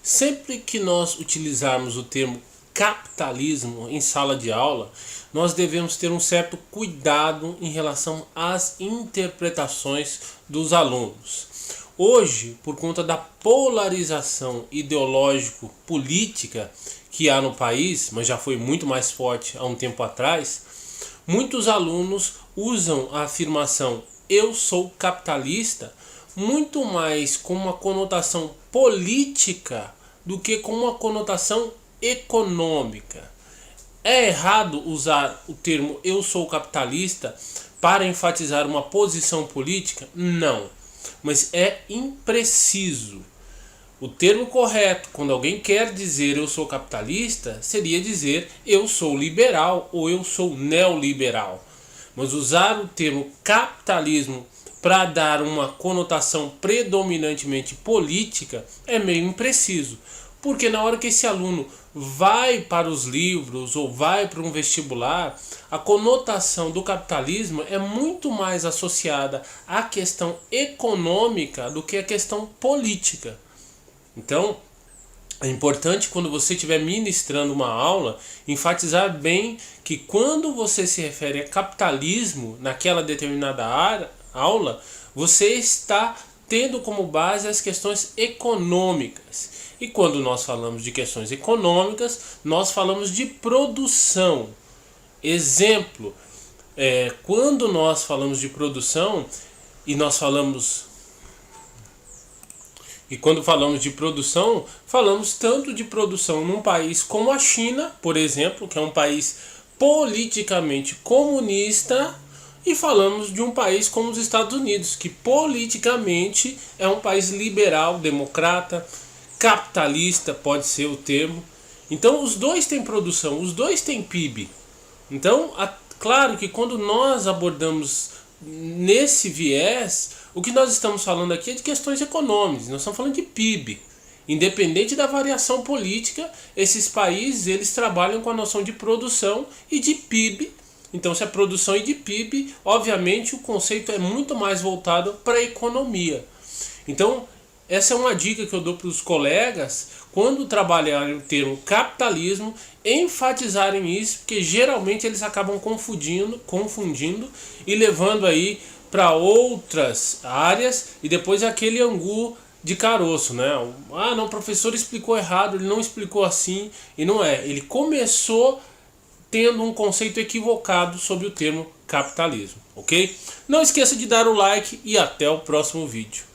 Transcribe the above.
Sempre que nós utilizarmos o termo capitalismo em sala de aula, nós devemos ter um certo cuidado em relação às interpretações dos alunos. Hoje, por conta da polarização ideológico-política que há no país, mas já foi muito mais forte há um tempo atrás, muitos alunos usam a afirmação "eu sou capitalista" muito mais com uma conotação política do que com uma conotação econômica. É errado usar o termo "eu sou capitalista" para enfatizar uma posição política? Não, mas é impreciso. O termo correto, quando alguém quer dizer "eu sou capitalista", seria dizer "eu sou liberal" ou "eu sou neoliberal". Mas usar o termo capitalismo para dar uma conotação predominantemente política é meio impreciso. Porque na hora que esse aluno vai para os livros ou vai para um vestibular, a conotação do capitalismo é muito mais associada à questão econômica do que à questão política. Então, é importante, quando você estiver ministrando uma aula, enfatizar bem que quando você se refere a capitalismo naquela determinada aula, você está tendo como base as questões econômicas. E quando nós falamos de questões econômicas, nós falamos de produção. Exemplo, quando nós falamos de produção quando falamos de produção, falamos tanto de produção num país como a China, por exemplo, que é um país politicamente comunista, e falamos de um país como os Estados Unidos, que politicamente é um país liberal, democrata, capitalista, pode ser o termo. Então os dois têm produção, os dois têm PIB. Então, claro que quando nós abordamos nesse viés, o que nós estamos falando aqui é de questões econômicas, nós estamos falando de PIB. Independente da variação política, esses países eles trabalham com a noção de produção e de PIB. Então, se é produção e de PIB, obviamente o conceito é muito mais voltado para a economia. Então, essa é uma dica que eu dou para os colegas, quando trabalharem o termo capitalismo, enfatizarem isso, porque geralmente eles acabam confundindo e levando aí para outras áreas, e depois é aquele angu de caroço, né? Ah, não, o professor explicou errado, ele não explicou assim, e não é. Ele começou tendo um conceito equivocado sobre o termo capitalismo, ok? Não esqueça de dar o like e até o próximo vídeo.